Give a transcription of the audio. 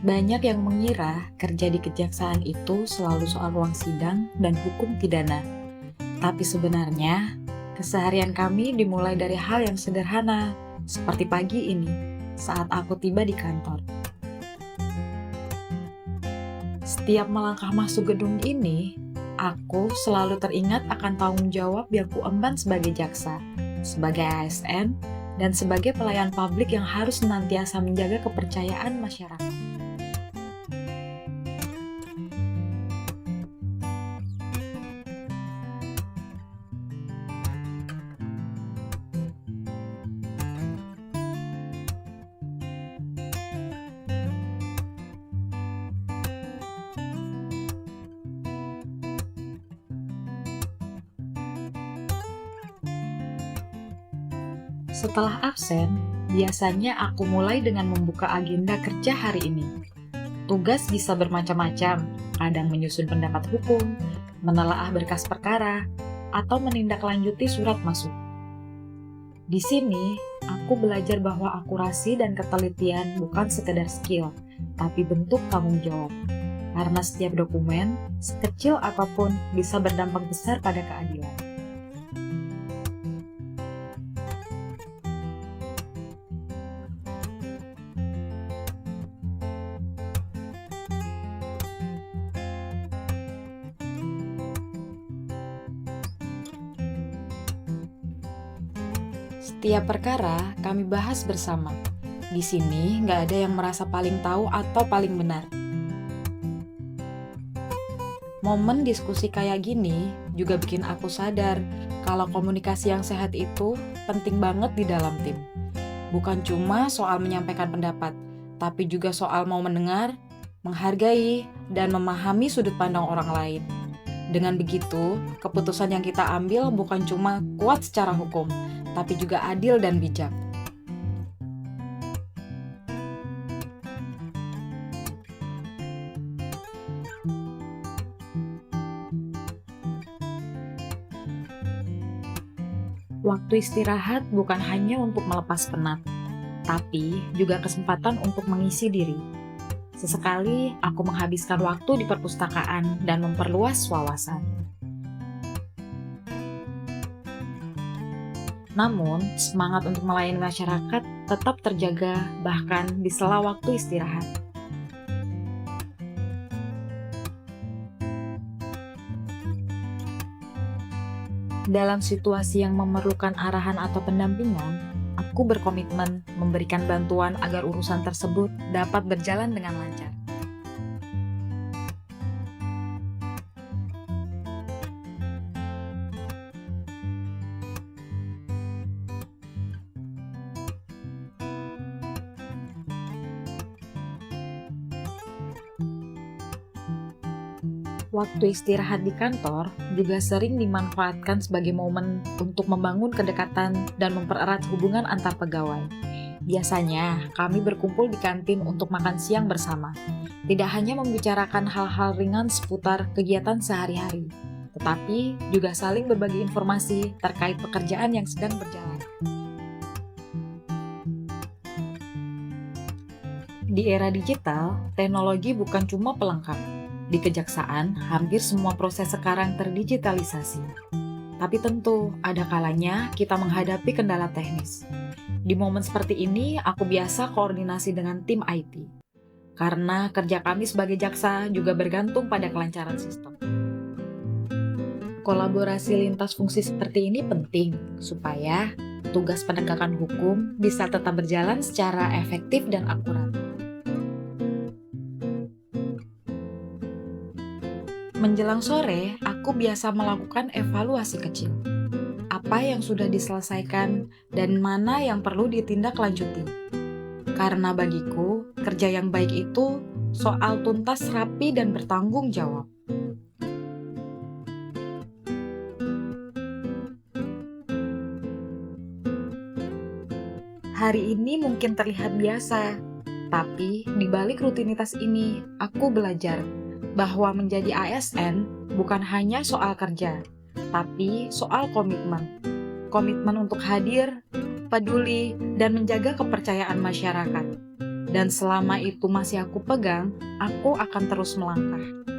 Banyak yang mengira kerja di kejaksaan itu selalu soal ruang sidang dan hukum pidana. Tapi sebenarnya, keseharian kami dimulai dari hal yang sederhana, seperti pagi ini, saat aku tiba di kantor. Setiap melangkah masuk gedung ini, aku selalu teringat akan tanggung jawab yang kuemban sebagai jaksa, sebagai ASN, dan sebagai pelayan publik yang harus senantiasa menjaga kepercayaan masyarakat. Setelah absen, biasanya aku mulai dengan membuka agenda kerja hari ini. Tugas bisa bermacam-macam, kadang menyusun pendapat hukum, menelaah berkas perkara, atau menindaklanjuti surat masuk. Di sini, aku belajar bahwa akurasi dan ketelitian bukan sekedar skill, tapi bentuk tanggung jawab. Karena setiap dokumen, sekecil apapun, bisa berdampak besar pada keadilan. Setiap perkara kami bahas bersama. Di sini nggak ada yang merasa paling tahu atau paling benar. Momen diskusi kayak gini juga bikin aku sadar kalau komunikasi yang sehat itu penting banget di dalam tim. Bukan cuma soal menyampaikan pendapat, tapi juga soal mau mendengar, menghargai, dan memahami sudut pandang orang lain. Dengan begitu, keputusan yang kita ambil bukan cuma kuat secara hukum, tapi juga adil dan bijak. Waktu istirahat bukan hanya untuk melepas penat, tapi juga kesempatan untuk mengisi diri. Sesekali aku menghabiskan waktu di perpustakaan dan memperluas wawasan. Namun, semangat untuk melayani masyarakat tetap terjaga bahkan di sela waktu istirahat. Dalam situasi yang memerlukan arahan atau pendampingan, aku berkomitmen memberikan bantuan agar urusan tersebut dapat berjalan dengan lancar. Waktu istirahat di kantor juga sering dimanfaatkan sebagai momen untuk membangun kedekatan dan mempererat hubungan antar pegawai. Biasanya, kami berkumpul di kantin untuk makan siang bersama. Tidak hanya membicarakan hal-hal ringan seputar kegiatan sehari-hari, tetapi juga saling berbagi informasi terkait pekerjaan yang sedang berjalan. Di era digital, teknologi bukan cuma pelengkap. Di kejaksaan, hampir semua proses sekarang terdigitalisasi. Tapi tentu, ada kalanya kita menghadapi kendala teknis. Di momen seperti ini, aku biasa koordinasi dengan tim IT. Karena kerja kami sebagai jaksa juga bergantung pada kelancaran sistem. Kolaborasi lintas fungsi seperti ini penting, supaya tugas penegakan hukum bisa tetap berjalan secara efektif dan akurat. Menjelang sore, aku biasa melakukan evaluasi kecil. Apa yang sudah diselesaikan dan mana yang perlu ditindaklanjuti. Karena bagiku, kerja yang baik itu soal tuntas, rapi, dan bertanggung jawab. Hari ini mungkin terlihat biasa, tapi di balik rutinitas ini, aku belajar bahwa menjadi ASN bukan hanya soal kerja, tapi soal komitmen. Komitmen untuk hadir, peduli, dan menjaga kepercayaan masyarakat. Dan selama itu masih aku pegang, aku akan terus melangkah.